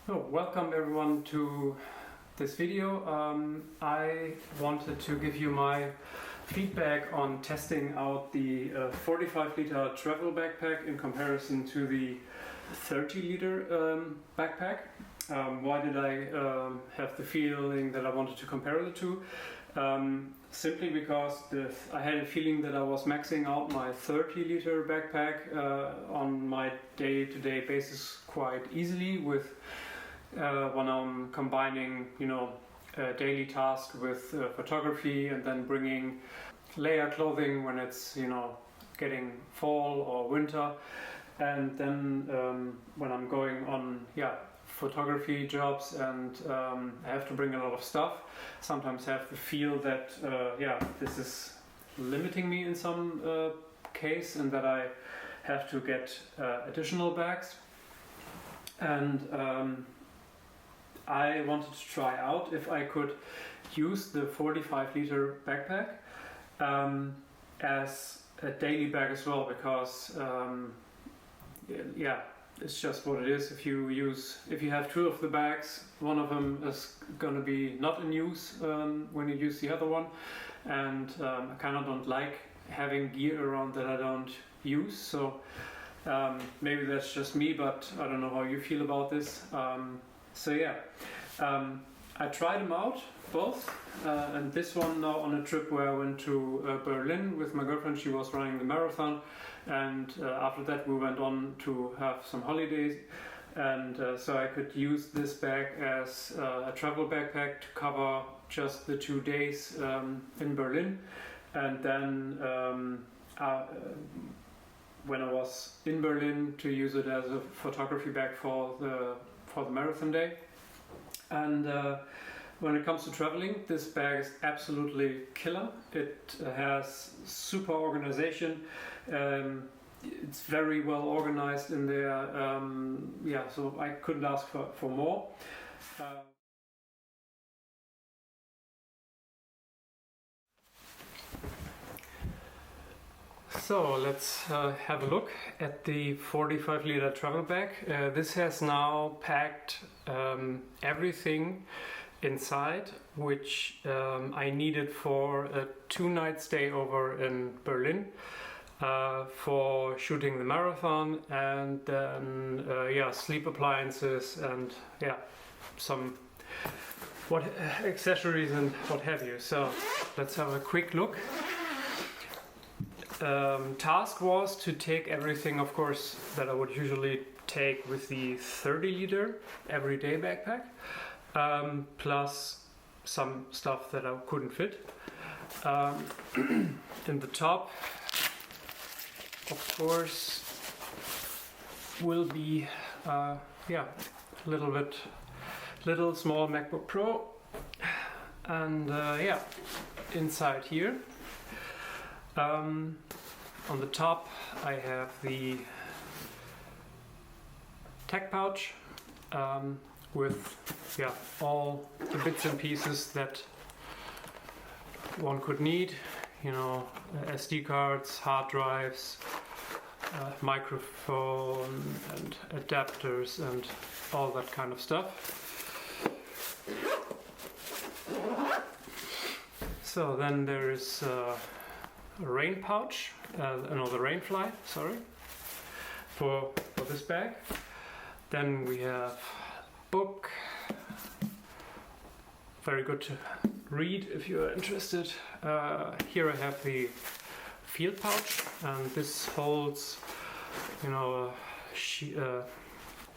Welcome everyone to this video. I wanted to give you my feedback on testing out the 45-liter travel backpack in comparison to the 30-liter backpack. Why did I have the feeling that I wanted to compare the two? Simply because I had a feeling that I was maxing out my 30-liter backpack on my day-to-day basis quite easily with when I'm combining, daily tasks with photography and then bringing layer clothing when it's, getting fall or winter, and then when I'm going on, photography jobs and I have to bring a lot of stuff. Sometimes I have the feel that, this is limiting me in some case, and that I have to get additional bags. And I wanted to try out if I could use the 45-liter backpack as a daily bag as well, because it's just what it is. If you have two of the bags, one of them is going to be not in use when you use the other one, and I kind of don't like having gear around that I don't use. So maybe that's just me, but I don't know how you feel about this. I tried them out both, and this one now on a trip where I went to Berlin with my girlfriend. She was running the marathon, and after that we went on to have some holidays, and so I could use this bag as a travel backpack to cover just the 2 days in Berlin, and then when I was in Berlin, to use it as a photography bag for the marathon day. And when it comes to traveling, this bag is absolutely killer. It has super organization. It's very well organized in there. So I couldn't ask for more. So let's have a look at the 45-liter travel bag. This has now packed everything inside which I needed for a 2-night stay over in Berlin for shooting the marathon, and then sleep appliances and some accessories and what have you. So let's have a quick look. Task was to take everything, of course, that I would usually take with the 30-liter everyday backpack, plus some stuff that I couldn't fit. In the top, of course, will be little small MacBook Pro, and inside here. On the top I have the tech pouch with all the bits and pieces that one could need, SD cards, hard drives, microphone and adapters and all that kind of stuff. So then there is a rain pouch, the rain fly, for this bag. Then we have book, very good to read if you are interested. Here I have the field pouch, and this holds,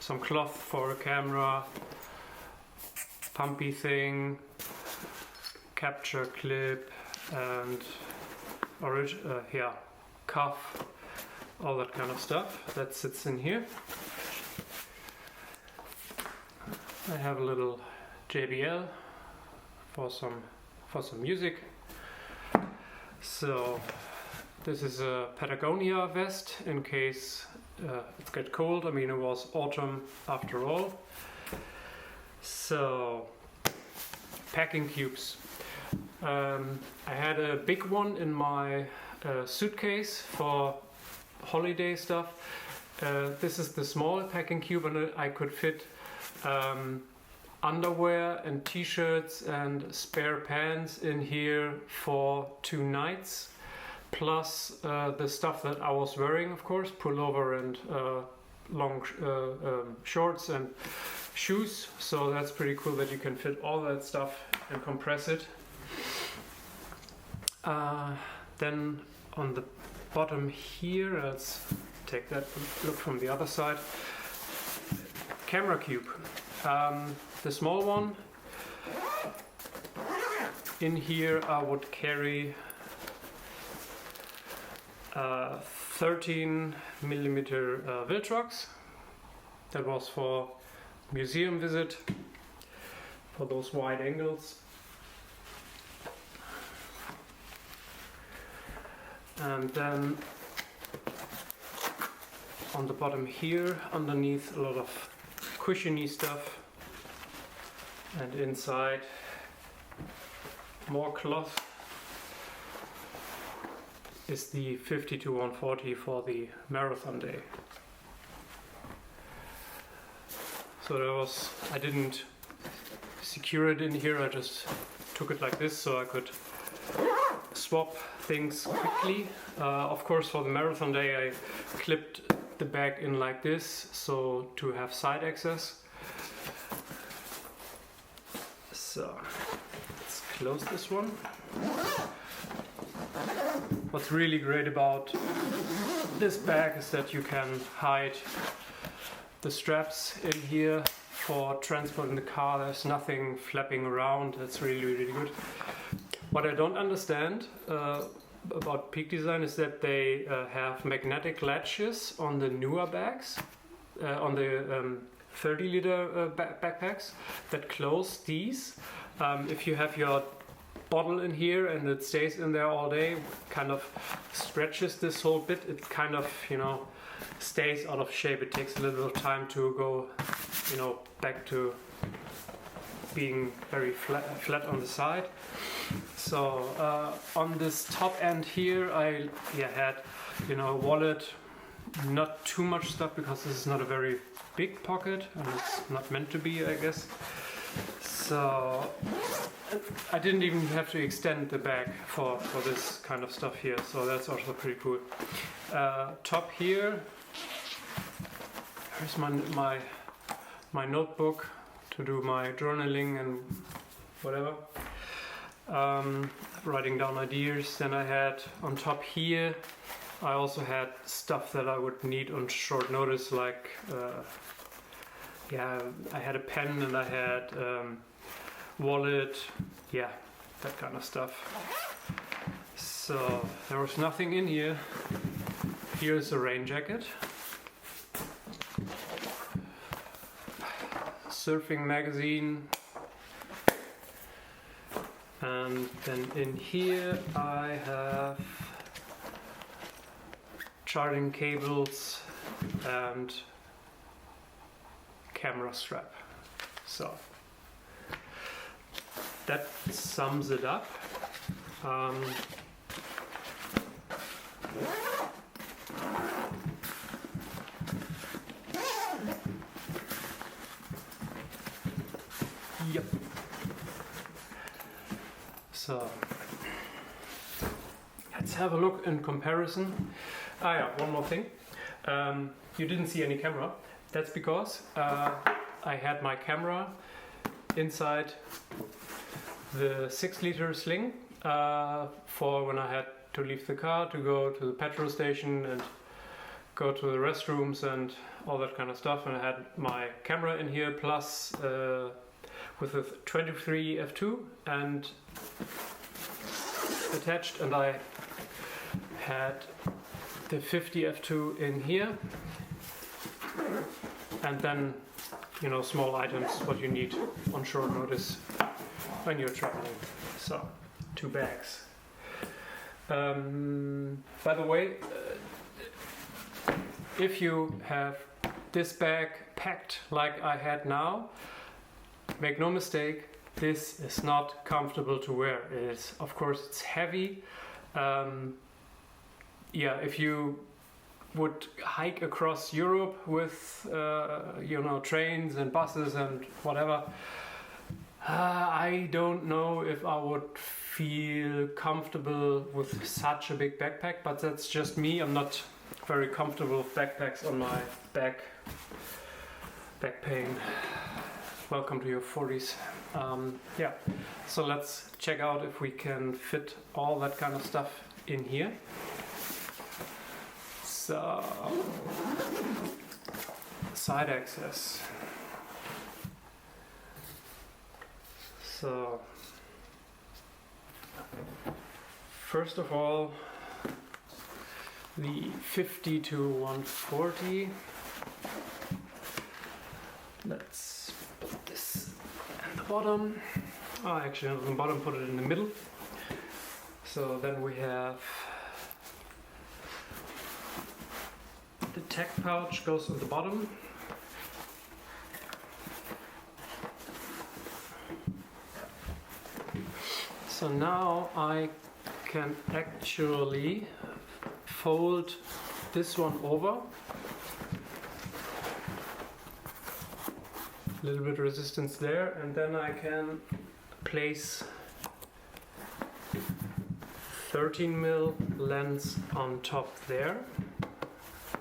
some cloth for a camera, pumpy thing, capture clip, and cuff, all that kind of stuff that sits in here. I have a little JBL for some music. So this is a Patagonia vest in case it gets cold. It was autumn after all. So packing cubes. I had a big one in my suitcase for holiday stuff, this is the small packing cube, and I could fit underwear and t-shirts and spare pants in here for 2 nights, plus the stuff that I was wearing, of course, pullover and long shorts and shoes. So that's pretty cool that you can fit all that stuff and compress it. Then on the bottom here, let's take that look from the other side. Camera cube, the small one. In here I would carry 13 millimeter Viltrox. That was for museum visit, for those wide angles. And then on the bottom here, underneath, a lot of cushiony stuff, and inside more cloth is the 50-140 for the marathon day. So there was, I didn't secure it in here, I just took it like this so I could swap things quickly. Of course, for the marathon day I clipped the bag in like this, so to have side access. So let's close this one. What's really great about this bag is that you can hide the straps in here for transport in the car. There's nothing flapping around. That's really, really good. What I don't understand about Peak Design is that they have magnetic latches on the newer bags, on the 30 liter backpacks that close these. If you have your bottle in here and it stays in there all day, kind of stretches this whole bit, it kind of, you know, stays out of shape. It takes a little bit of time to go, you know, back to being very flat on the side. So on this top end here I had, you know, a wallet, not too much stuff because this is not a very big pocket and it's not meant to be, I guess. So I didn't even have to extend the bag for this kind of stuff here, so that's also pretty cool. Top here, here's my notebook to do my journaling and whatever, writing down ideas. Then I had on top here, I also had stuff that I would need on short notice, like I had a pen and I had wallet, that kind of stuff. So there was nothing in here. Here's a rain jacket, surfing magazine, and then in here I have charging cables and camera strap. So that sums it up. Yep. So let's have a look in comparison. One more thing. You didn't see any camera. That's because I had my camera inside the 6 liter sling for when I had to leave the car to go to the petrol station and go to the restrooms and all that kind of stuff. And I had my camera in here plus with a 23 f2 and attached, and I had the 50 f2 in here, and then, you know, small items what you need on short notice when you're traveling. So 2 bags. By the way, if you have this bag packed like I had now, make no mistake, this is not comfortable to wear. It is, of course, it's heavy. If you would hike across Europe with trains and buses and whatever, I don't know if I would feel comfortable with such a big backpack, but that's just me. I'm not very comfortable with backpacks on my back pain. Welcome to your 40s. Yeah, so let's check out if we can fit all that kind of stuff in here. So, side access. So, first of all, the 50 to 140. Let's put this at the bottom. Oh, actually, on the bottom, put it in the middle. So then we have the tech pouch goes on the bottom. So now I can actually fold this one over. A little bit of resistance there, and then I can place 13mm lens on top there.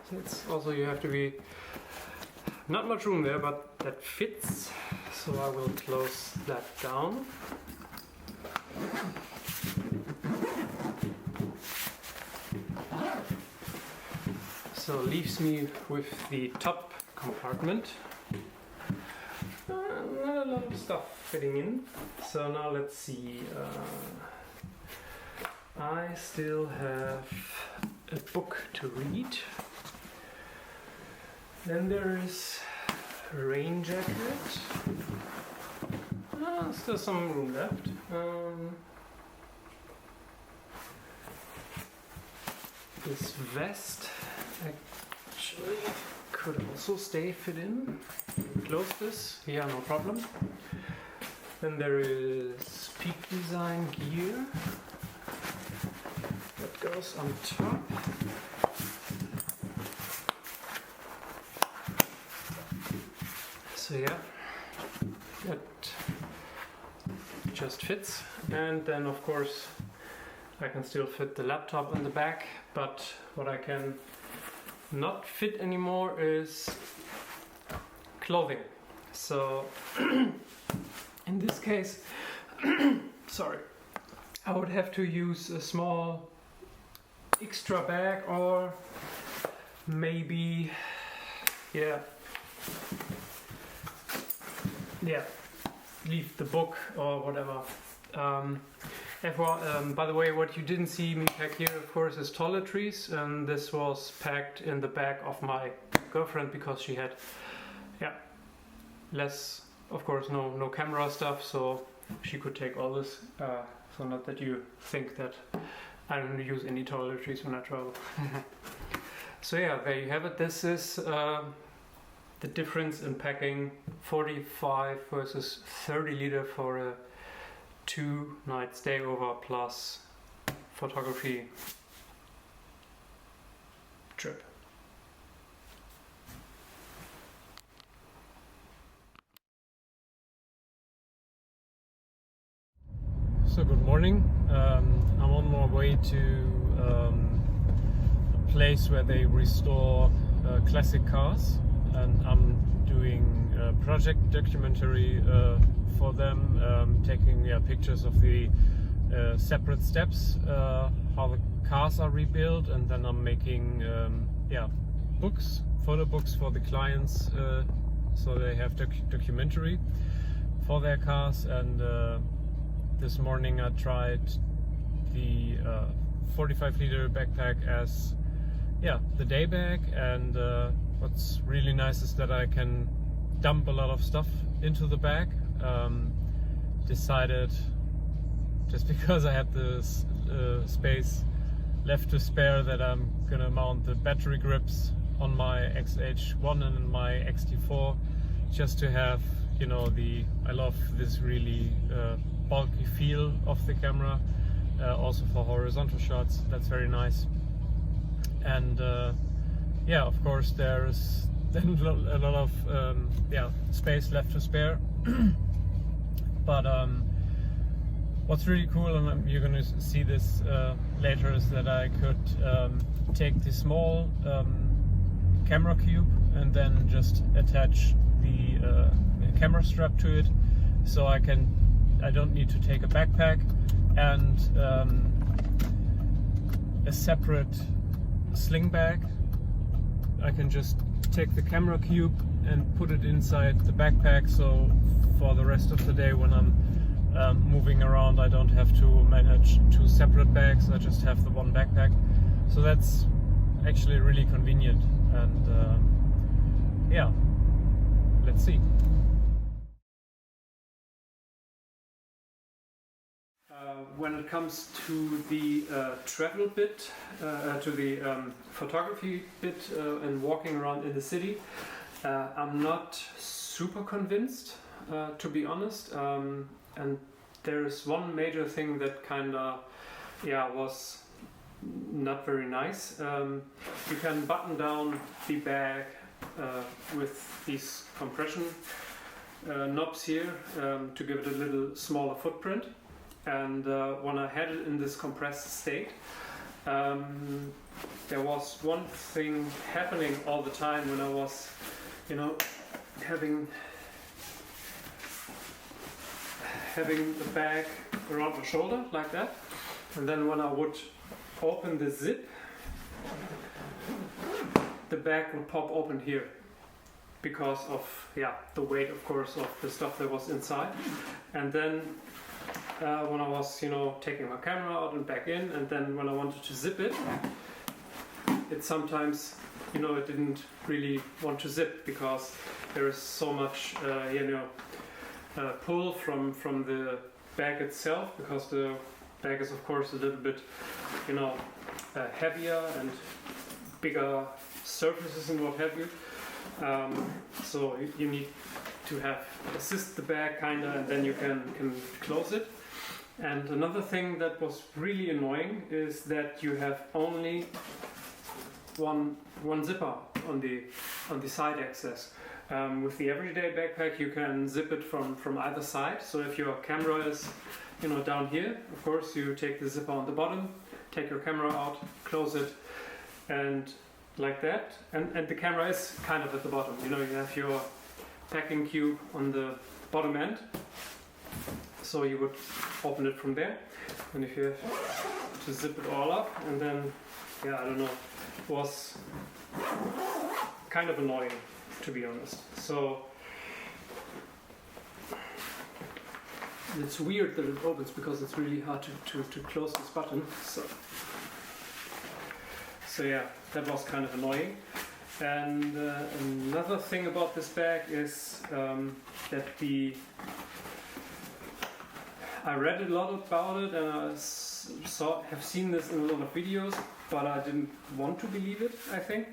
So it's also, you have to be, not much room there, but that fits. So I will close that down. So leaves me with the top compartment. Not a lot of stuff fitting in. So now let's see. I still have a book to read. Then there is a rain jacket. Still some room left. This vest actually could also fit in. Close this, yeah, no problem. Then there is Peak Design gear that goes on top. So yeah, that just fits. And then of course I can still fit the laptop in the back, but what I can not fit anymore is clothing. So in this case, sorry, I would have to use a small extra bag, or maybe leave the book or whatever. By the way, what you didn't see me pack here, of course, is toiletries, and this was packed in the bag of my girlfriend because she had, less, of course, no camera stuff, so she could take all this. So not that you think that I don't use any toiletries when I travel. So yeah, there you have it. This is the difference in packing 45 versus 30 liter for a 2-night stay over plus photography trip. So good morning. I'm on my way to a place where they restore classic cars, and I'm doing a project documentary for them, taking pictures of the separate steps, how the cars are rebuilt, and then I'm making photo books for the clients, so they have documentary for their cars. And this morning I tried the 45 liter backpack as the day bag, and what's really nice is that I can dump a lot of stuff into the bag. Decided, just because I had this space left to spare, that I'm gonna mount the battery grips on my XH1 and my XT4, just to have, I love this really bulky feel of the camera, also for horizontal shots. That's very nice. And yeah, of course there is then a lot of space left to spare. But what's really cool, and you're going to see this later, is that I could take the small camera cube and then just attach the camera strap to it, so I don't need to take a backpack and a separate sling bag. I can just take the camera cube and put it inside the backpack, so for the rest of the day when I'm moving around I don't have to manage two separate bags, I just have the one backpack. So that's actually really convenient, and yeah, let's see. When it comes to the travel bit, to the photography bit and walking around in the city, I'm not super convinced, to be honest. And there's one major thing that was not very nice. You can button down the bag with these compression knobs here to give it a little smaller footprint. And when I had it in this compressed state, there was one thing happening all the time when I was, having the bag around my shoulder like that, and then when I would open the zip, the bag would pop open here because of the weight, of course, of the stuff that was inside. And then when I was taking my camera out and back in, and then when I wanted to zip it, it sometimes it didn't really want to zip because there is so much pull from the bag itself, because the bag is of course a little bit heavier and bigger surfaces and what have you. So you need to assist the bag and then you can close it. And another thing that was really annoying is that you have only one zipper on the side access. With the everyday backpack you can zip it from either side. So if your camera is down here, of course you take the zipper on the bottom, take your camera out, close it, and like that. And the camera is kind of at the bottom. You have your packing cube on the bottom end, so you would open it from there. And if you have to zip it all up, and then I don't know, it was kind of annoying, to be honest. So it's weird that it opens because it's really hard to close this button. So yeah, that was kind of annoying. And another thing about this bag is that I read a lot about it, and I have seen this in a lot of videos, but I didn't want to believe it. I think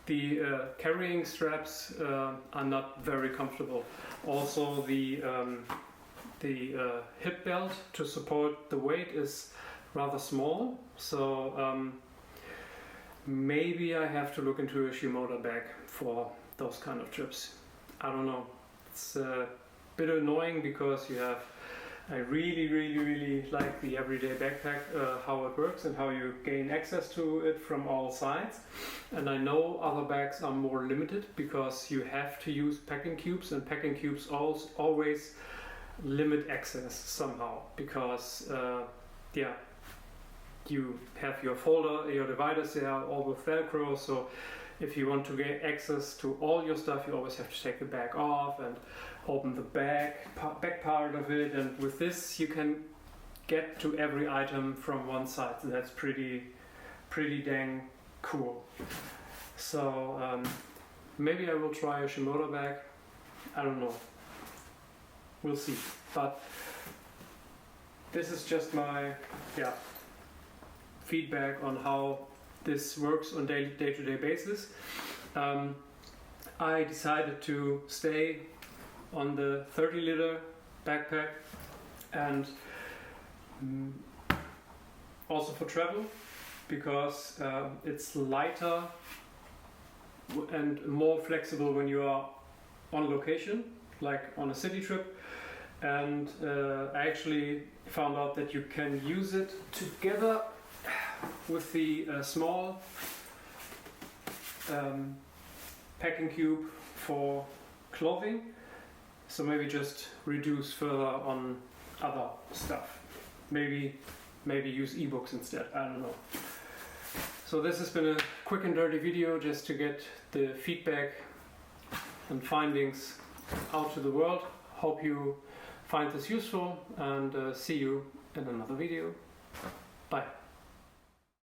the carrying straps are not very comfortable. Also, the hip belt to support the weight is rather small. So maybe I have to look into a Shimoda bag for those kind of trips. I don't know. It's a bit annoying because I really like the everyday backpack, how it works and how you gain access to it from all sides. And I know other bags are more limited because you have to use packing cubes, and packing cubes always limit access somehow, because you have your folder, your dividers, they are all with Velcro, so if you want to get access to all your stuff, you always have to take the bag off and open the back part of it. And with this, you can get to every item from one side. So that's pretty dang cool. So maybe I will try a Shimoda bag. I don't know. We'll see. But this is just my feedback on how this works on day-to-day basis. I decided to stay on the 30-liter backpack, and also for travel, because it's lighter and more flexible when you are on location, like on a city trip. And I actually found out that you can use it together with the small packing cube for clothing. So maybe just reduce further on other stuff. Maybe use ebooks instead, I don't know. So this has been a quick and dirty video just to get the feedback and findings out to the world. Hope you find this useful, and see you in another video. Bye.